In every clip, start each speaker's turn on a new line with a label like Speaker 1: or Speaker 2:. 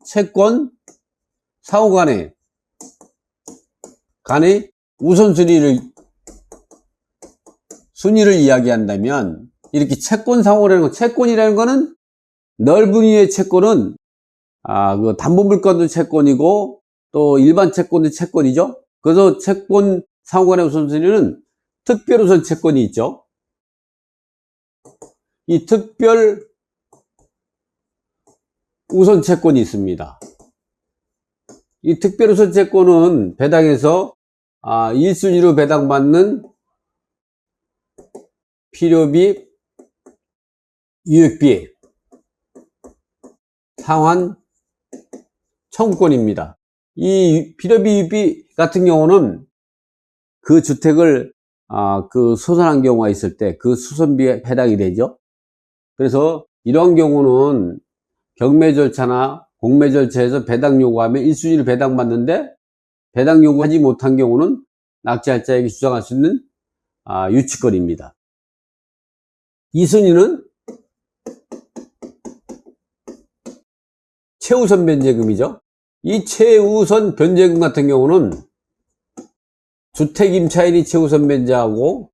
Speaker 1: 채권 상호간의 우선순위를 이야기한다면, 이렇게 채권 상호라는 거, 채권이라는 거는 넓은 의미의 채권은 그 담보물권도 채권이고 또 일반 채권도 채권이죠. 그래서 채권 상호간의 우선순위는 특별우선 채권이 있죠. 이 특별 우선 채권이 있습니다. 이 특별우선 채권은 배당에서 1순위로 배당받는 필요비, 유익비, 상환 청구권입니다. 이 필요비, 유익비 같은 경우는 그 주택을 그 소산한 경우가 있을 때 그 수선비에 해당이 되죠. 그래서 이러한 경우는 경매 절차나 공매 절차에서 배당 요구하면 1순위로 배당받는데, 배당 요구하지 못한 경우는 낙찰자에게 주장할 수 있는 유치권입니다. 2순위는 최우선 변제금이죠. 이 최우선 변제금 같은 경우는 주택 임차인이 최우선 변제하고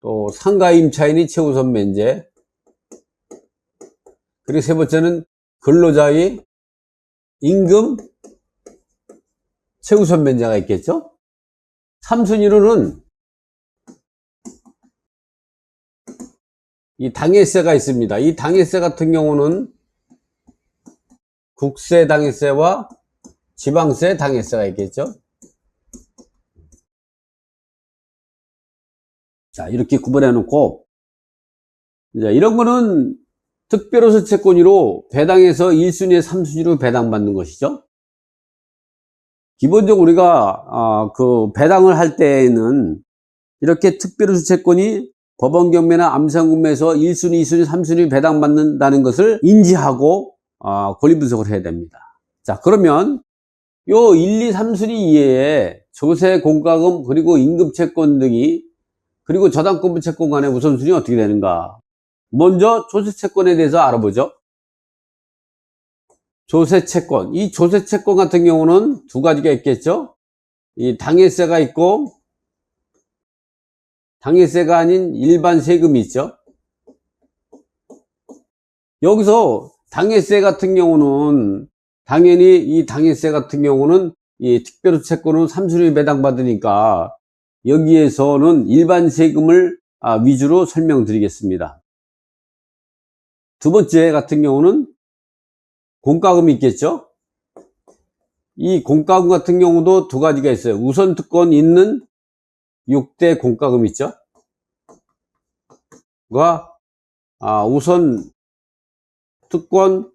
Speaker 1: 또 상가 임차인이 최우선 변제, 그리고 세 번째는 근로자의 임금 최우선 변제가 있겠죠. 3순위로는 이 당해세가 있습니다. 이 당해세 같은 경우는 국세 당해세와 지방세 당해세가 있겠죠. 자, 이렇게 구분해 놓고, 이제 이런 거는 특별우선 채권으로 배당에서 1순위에 3순위로 배당받는 것이죠. 기본적으로 우리가 그 배당을 할 때에는 이렇게 특별우선 채권이 법원 경매나 암산구매에서 1순위, 2순위, 3순위 배당받는다는 것을 인지하고 권리 분석을 해야 됩니다. 자, 그러면 요 1, 2, 3순위 이외에 조세, 공과금, 그리고 임금채권 등이, 그리고 저당권부 채권 간의 우선순위 어떻게 되는가? 먼저 조세채권에 대해서 알아보죠. 조세채권. 이 조세채권 같은 경우는 두 가지가 있겠죠. 이 당해세가 있고, 당해세가 아닌 일반 세금이 있죠. 여기서 당해세 같은 경우는 당연히 이 당해세 같은 경우는 이 특별채권은 3순위 배당받으니까 여기에서는 일반 세금을 위주로 설명드리겠습니다. 두 번째 같은 경우는 공과금이 있겠죠. 이 공과금 같은 경우도 두 가지가 있어요. 우선 특권 있는 6대 공과금 있죠. 우선 특권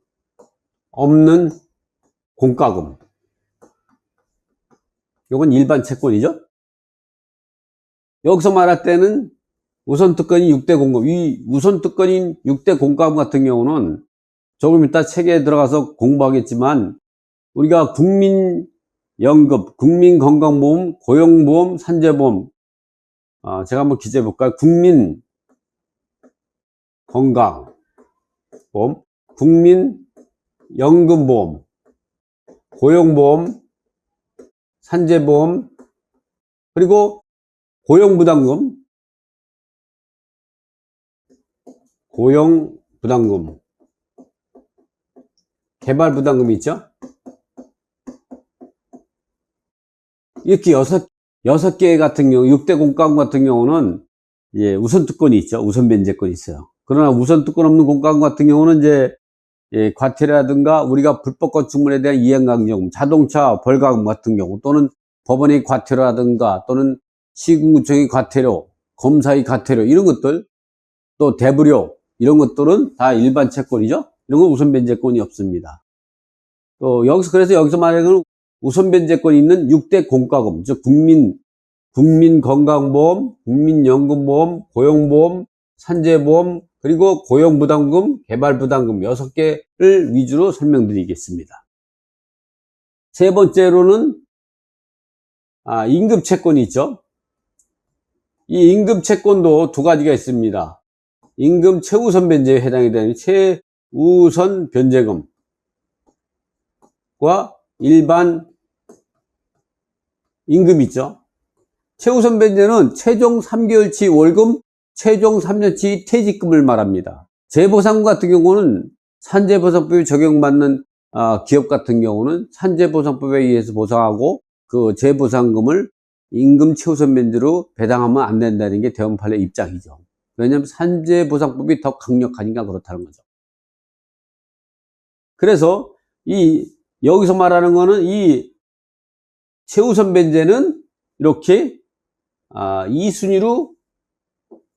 Speaker 1: 없는 공과금. 이건 일반 채권이죠. 여기서 말할 때는 우선 특권이 6대 공과금. 이 우선 특권인 6대 공과금 같은 경우는 조금 이따 책에 들어가서 공부하겠지만, 우리가 국민연금, 국민건강보험, 고용보험, 산재보험, 제가 한번 기재해 볼까요? 국민건강보험, 국민연금보험, 고용보험, 산재보험, 그리고 고용부담금, 개발부담금이 있죠. 이렇게 여섯 개 같은 경우, 6대 공과금 같은 경우는 우선 특권이 있죠. 우선 변제권이 있어요. 그러나 우선 특권 없는 공과금 같은 경우는 과태료라든가 우리가 불법 건축물에 대한 이행강제금, 자동차 벌가금 같은 경우, 또는 법원의 과태료라든가 또는 시군구청의 과태료, 검사의 과태료, 이런 것들, 또 대부료, 이런 것들은 다 일반 채권이죠. 이런 건 우선 변제권이 없습니다. 또 그래서 여기서 말하는 우선 변제권이 있는 6대 공과금, 즉 국민건강보험, 국민연금보험, 고용보험, 산재보험, 그리고 고용부담금, 개발부담금 6개를 위주로 설명드리겠습니다. 세 번째로는 임금채권이 있죠. 이 임금채권도 두 가지가 있습니다. 임금 최우선 변제에 해당이 되는 최우선 변제금, 일반 임금 있죠. 최우선 변제는 최종 3개월치 월급, 최종 3년치 퇴직금을 말합니다. 재보상 같은 경우는 산재보상법이 적용받는 기업 같은 경우는 산재보상법에 의해서 보상하고 그 재보상금을 임금 최우선 변제로 배당하면 안 된다는 게 대원판의 입장이죠. 왜냐하면 산재보상법이 더 강력하니까 그렇다는 거죠. 그래서 여기서 말하는 거는 이 최우선 변제는 이렇게 2순위로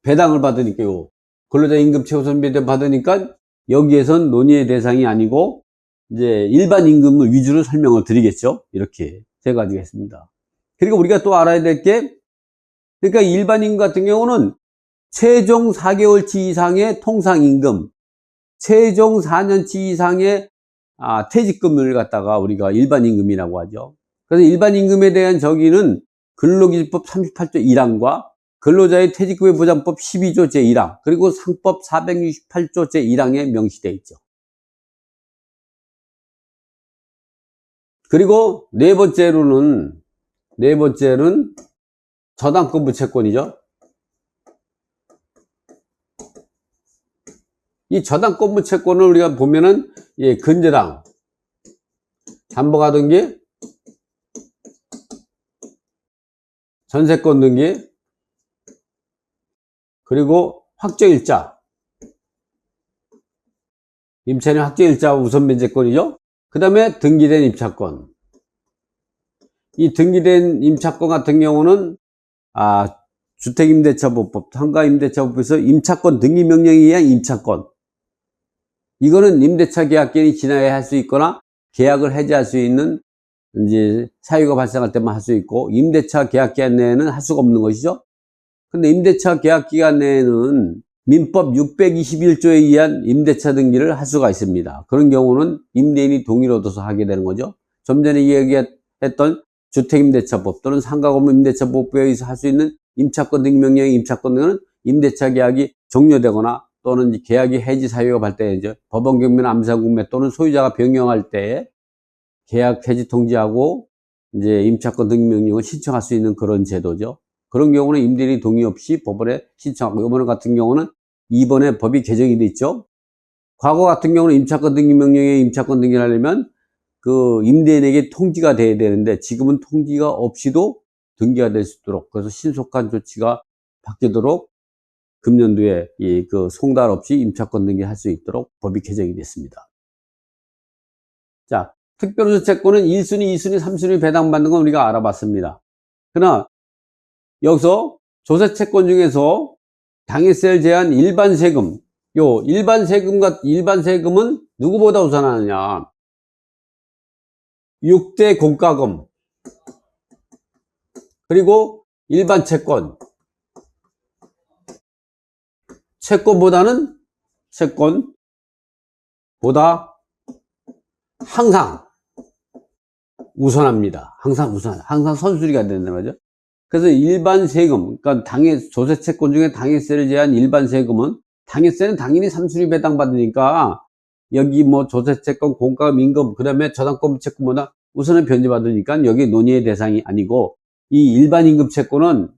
Speaker 1: 배당을 받으니까요. 근로자 임금 최우선 변제 받으니까 여기에선 논의의 대상이 아니고 이제 일반 임금을 위주로 설명을 드리겠죠. 이렇게 세 가지가 있습니다. 그리고 우리가 또 알아야 될 게, 그러니까 일반 임금 같은 경우는 최종 4개월치 이상의 통상임금, 최종 4년치 이상의 퇴직금을 갖다가 우리가 일반 임금이라고 하죠. 그래서 일반 임금에 대한 정의는 근로기준법 38조 1항과 근로자의 퇴직금의 보장법 12조 제1항, 그리고 상법 468조 제1항에 명시되어 있죠. 그리고 네 번째는 저당권 부채권이죠. 이 저당권 부채권을 우리가 보면은 근저당, 담보가 등기, 전세권 등기, 그리고 확정일자, 임차인의 확정일자 우선 변제권이죠. 그 다음에 등기된 임차권. 이 등기된 임차권 같은 경우는 주택임대차보호법, 상가임대차보호법에서 임차권 등기명령에 의한 임차권, 이거는 임대차 계약기간이 지나야 할 수 있거나 계약을 해지할 수 있는 이제 사유가 발생할 때만 할 수 있고, 임대차 계약기간 내에는 할 수가 없는 것이죠. 근데 임대차 계약기간 내에는 민법 621조에 의한 임대차 등기를 할 수가 있습니다. 그런 경우는 임대인이 동의를 얻어서 하게 되는 거죠. 좀 전에 얘기했던 주택임대차법 또는 상가건물임대차보호법에 의해서 할 수 있는 임차권 등기명령의 임차권 등은 임대차 계약이 종료되거나 또는 계약이 해지 사유가 발생하죠. 법원 경매나 암사구매 또는 소유자가 변경할 때 계약 해지 통지하고 이제 임차권 등기명령을 신청할 수 있는 그런 제도죠. 그런 경우는 임대인이 동의 없이 법원에 신청하고, 이번 같은 경우는 이번에 법이 개정이 됐죠. 과거 같은 경우는 임차권 등기명령에 임차권 등기를 하려면 그 임대인에게 통지가 돼야 되는데, 지금은 통지가 없이도 등기가 될 수 있도록, 그래서 신속한 조치가 바뀌도록 금년도에 그 송달 없이 임차권 등기할 수 있도록 법이 개정이 됐습니다. 자, 특별호소 채권은 1순위, 2순위, 3순위 배당받는 건 우리가 알아봤습니다. 그러나 여기서 조세채권 중에서 당해세를 제한 일반 세금, 일반 세금은 누구보다 우선하느냐? 6대 공과금, 그리고 일반 채권보다 항상 우선합니다. 항상 선순위가 된다는 거죠. 그래서 일반 세금, 그러니까 조세채권 중에 당해세를 제한 일반 세금은, 당해세는 당연히 3순위 배당받으니까 여기 뭐 조세채권, 공과금, 임금, 그 다음에 저당권 채권보다 우선은 변제받으니까 여기 논의의 대상이 아니고, 이 일반 임금 채권은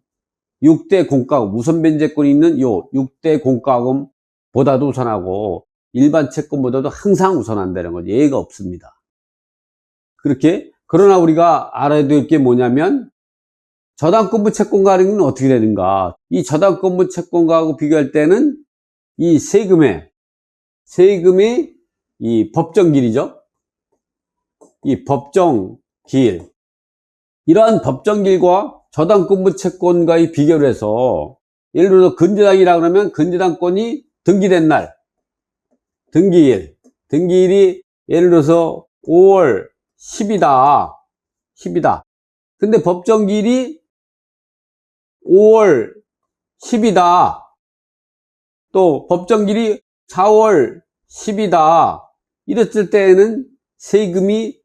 Speaker 1: 6대 공과금, 우선 변제권이 있는 6대 공과금보다도 우선하고 일반 채권보다도 항상 우선한다는 거죠. 예외가 없습니다. 그렇게, 그러나 우리가 알아야 될 게 뭐냐면, 저당권부 채권과는 어떻게 되는가? 이 저당권부 채권과하고 비교할 때는 이 세금이 이 법정길이죠. 이 법정길, 이러한 법정길과 저당권부 채권과의 비교를 해서, 예를 들어서 근저당이라 그러면 근저당권이 등기된 날, 등기일이 예를 들어서 5월 10이다. 근데 법정길이 5월 10이다. 또 법정길이 4월 10이다. 이랬을 때에는 세금이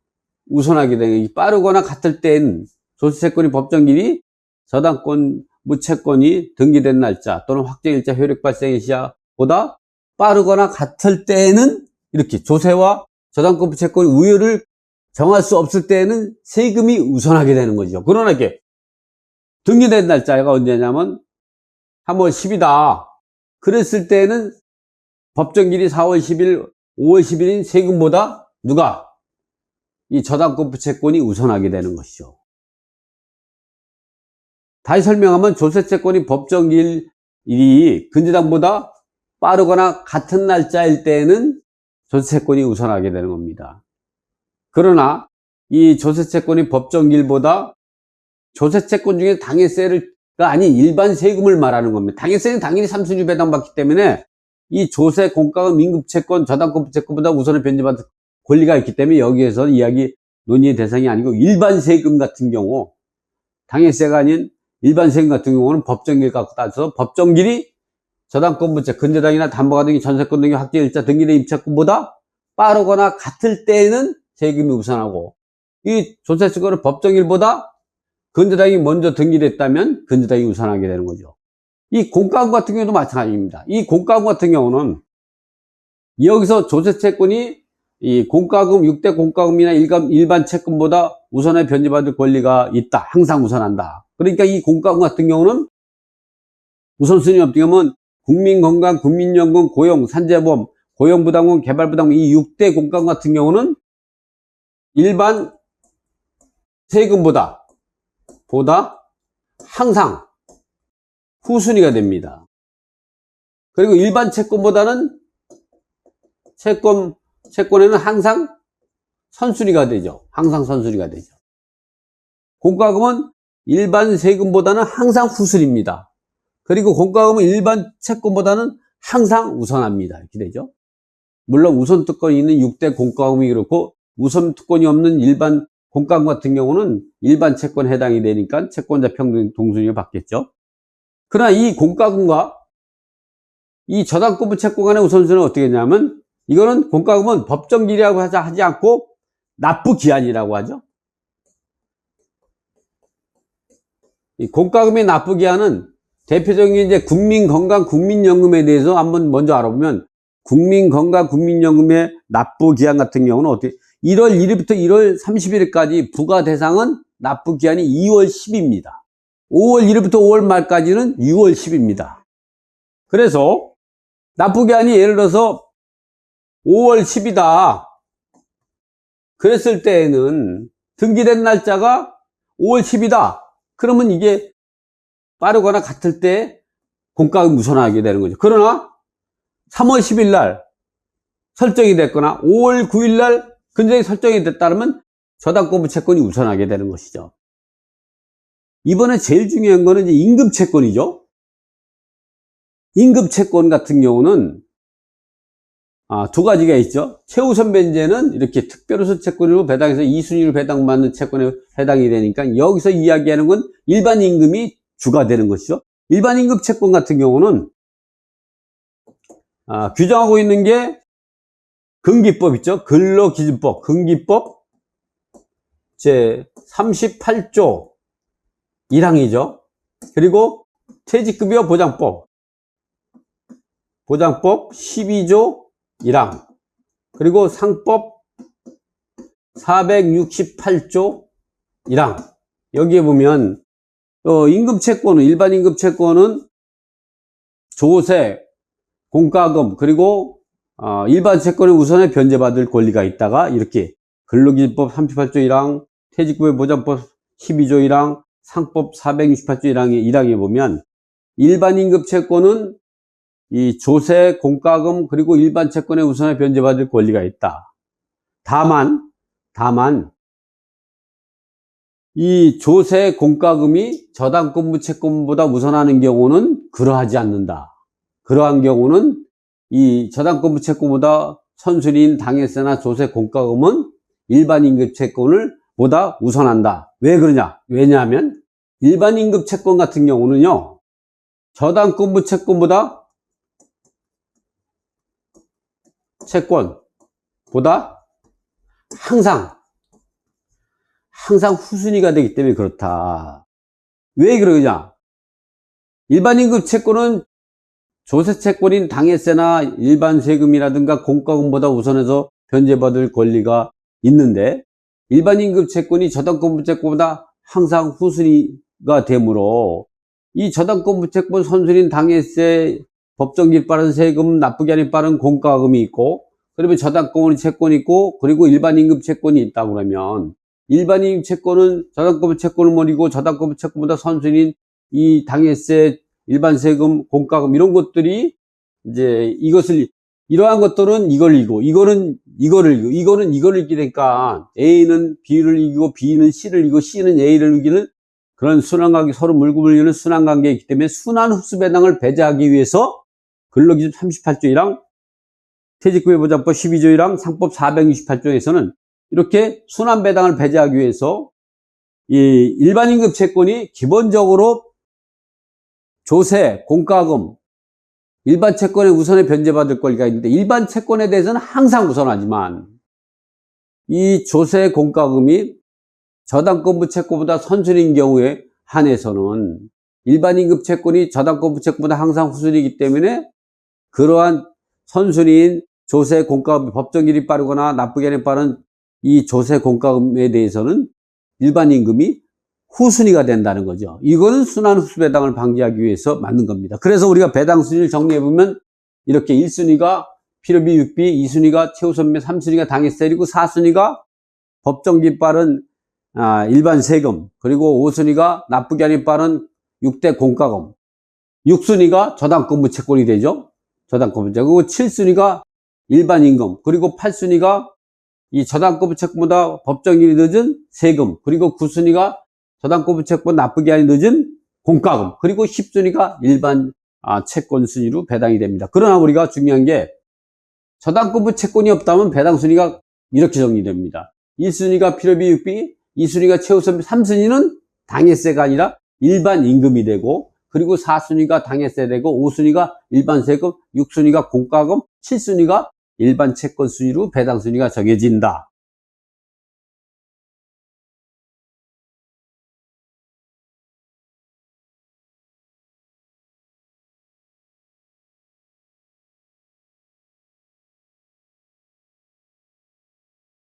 Speaker 1: 우선하게 되는 거예요. 빠르거나 같을 때는 조세채권이 법정길이 저당권 무채권이 등기된 날짜 또는 확정일자 효력 발생의 시야보다 빠르거나 같을 때에는 이렇게 조세와 저당권 부채권의 우열을 정할 수 없을 때에는 세금이 우선하게 되는 거죠. 그러나 이렇게 등기된 날짜가 언제냐면 3월 10이다. 그랬을 때에는 법정기일이 4월 10일, 5월 10일인 세금보다 누가? 이 저당권 부채권이 우선하게 되는 것이죠. 다시 설명하면 조세채권이 법정기일이 근저당보다 빠르거나 같은 날짜일 때에는 조세채권이 우선하게 되는 겁니다. 그러나 이 조세채권이 법정기일보다 조세채권 중에 당해세가 아닌 일반 세금을 말하는 겁니다. 당해세는 당연히 3순위 배당받기 때문에 이 조세, 공과금, 임금채권, 저당권 부채권보다 우선을 변제받을 권리가 있기 때문에 여기에서 이야기 논의의 대상이 아니고 일반 세금 같은 경우, 당해세가 아닌 일반 세금 같은 경우는 법정기일 갖고 따져서 법정기일이 저당권 부채, 근저당이나 담보가 등기, 전세권 등기, 확정일자, 등기된 임차권보다 빠르거나 같을 때에는 세금이 우선하고, 이 조세채권은 법정기일보다 근저당이 먼저 등기됐다면 근저당이 우선하게 되는 거죠. 이 공과금 같은 경우도 마찬가지입니다. 이 공과금 같은 경우는 여기서 조세채권이 이 공과금, 6대 공과금이나 일반 채권보다 우선에 변제받을 권리가 있다. 항상 우선한다. 그러니까 이 공과금 같은 경우는 우선순위 어떻게 보면 국민건강, 국민연금, 고용, 산재보험, 고용부담금, 개발부담금 이 6대 공과금 같은 경우는 일반 세금보다 항상 후순위가 됩니다. 그리고 일반 채권보다는 채권에는 항상 선순위가 되죠. 항상 선순위가 되죠. 공과금은 일반 세금보다는 항상 후순위입니다. 그리고 공과금은 일반 채권보다는 항상 우선합니다. 이렇게 되죠. 물론 우선 특권이 있는 6대 공과금이 그렇고 우선 특권이 없는 일반 공과금 같은 경우는 일반 채권에 해당이 되니까 채권자 평등 동순위를 받겠죠. 그러나 이 공과금과 이 저당권 부채권 간의 우선순위는 어떻게 되냐면 이거는 공과금은 법정기일이라고 하지 않고 납부기한이라고 하죠. 이 공과금의 납부기한은 대표적인 이제 국민건강, 국민연금에 대해서 한번 먼저 알아보면 국민건강, 국민연금의 납부기한 같은 경우는 어떻게 1월 1일부터 1월 30일까지 부과 대상은 납부기한이 2월 10입니다. 5월 1일부터 5월 말까지는 6월 10입니다. 그래서 납부기한이 예를 들어서 5월 10이다. 그랬을 때에는 등기된 날짜가 5월 10이다. 그러면 이게 빠르거나 같을 때 공과금 우선하게 되는 거죠. 그러나 3월 10일 날 설정이 됐거나 5월 9일 날 근저당이 설정이 됐다면 저당권 부채권이 우선하게 되는 것이죠. 이번에 제일 중요한 거는 이제 임금채권이죠. 임금채권 같은 경우는 두 가지가 있죠. 최우선 변제는 이렇게 특별우선 채권으로 배당해서 2순위로 배당받는 채권에 해당이 되니까 여기서 이야기하는 건 일반 임금이 주가 되는 것이죠. 일반 임금 채권 같은 경우는 규정하고 있는 게 근기법 있죠. 근로기준법, 근기법 제 38조 1항이죠. 그리고 퇴직급여 보장법 12조 1항, 그리고 상법 468조 1항. 여기에 보면 임금채권은, 일반 임금채권은 조세, 공과금, 그리고 일반 채권의 우선에 변제받을 권리가 있다가 이렇게 근로기준법 38조 1항, 퇴직급여 보장법 12조 1항, 상법 468조 1항에 보면 일반 임금채권은 이 조세, 공과금, 그리고 일반 채권의 우선에 변제받을 권리가 있다. 다만 이 조세, 공과금이 저당권 부채권보다 우선하는 경우는 그러하지 않는다. 그러한 경우는 이 저당권 부채권보다 선순위인 당해세나 조세, 공과금은 일반 임금채권을 보다 우선한다. 왜 그러냐? 왜냐하면 일반 임금채권 같은 경우는요, 저당권 부채권보다 채권보다 항상 후순위가 되기 때문에 그렇다. 왜 그러냐? 일반 임금 채권은 조세 채권인 당해세나 일반 세금이라든가 공과금보다 우선해서 변제받을 권리가 있는데 일반 임금 채권이 저당권 채권보다 항상 후순위가 되므로 이 저당권 채권 선순위는 당해세, 법정기일 빠른 세금, 납부기한이 빠른 공과금이 있고, 그러면 저당권 채권이 있고, 그리고 일반 임금 채권이 있다고 그러면 일반 임금 채권은 저당권 채권을 버리고 저당권 채권보다 선순위인 이 당해세, 일반 세금, 공과금 이런 것들이 이제 이러한 것들은 이걸 이기고, 이거는 이거를 이기고, 이거는 이거를 이기게 되니까 A는 B를 이기고, B는 C를 이기고, C는 A를 이기는 그런 순환관계, 서로 물고 이기는 순환관계가 있기 때문에 순환 흡수 배당을 배제하기 위해서 근로기준 38조이랑 퇴직구제보장법 12조이랑 상법 468조에서는 이렇게 순환 배당을 배제하기 위해서 이 일반 임금 채권이 기본적으로 조세, 공과금, 일반 채권에 우선에 변제받을 권리가 있는데 일반 채권에 대해서는 항상 우선하지만 이 조세, 공과금이 저당권부 채권보다 선순위인 경우에 한해서는 일반 임금 채권이 저당권부 채권보다 항상 후순위이기 때문에 그러한 선순위인 조세, 공과금, 법정기일이 빠르거나 납부기한이 빠른 이 조세, 공과금에 대해서는 일반 임금이 후순위가 된다는 거죠. 이거는 순환 흡수 배당을 방지하기 위해서 만든 겁니다. 그래서 우리가 배당 순위를 정리해보면 이렇게 1순위가 필요비 육비, 2순위가 최우선비, 3순위가 당해세리고 4순위가 법정기일 빠른 일반 세금, 그리고 5순위가 납부기한이 빠른 6대 공과금, 6순위가 저당권부 채권이 되죠. 저당권부 채권. 그리고 7순위가 일반 임금, 그리고 8순위가 이 저당권부 채권보다 법정기일이 늦은 세금, 그리고 9순위가 저당권부 채권 납부기한이 늦은 공과금, 그리고 10순위가 일반 채권 순위로 배당이 됩니다. 그러나 우리가 중요한 게 저당권부 채권이 없다면 배당 순위가 이렇게 정리됩니다. 1순위가 필요비 육비, 2순위가 최우선비, 3순위는 당해세가 아니라 일반 임금이 되고, 그리고 4순위가 당해세 되고, 5순위가 일반 세금, 6순위가 공과금, 7순위가 일반 채권 순위로 배당 순위가 정해진다.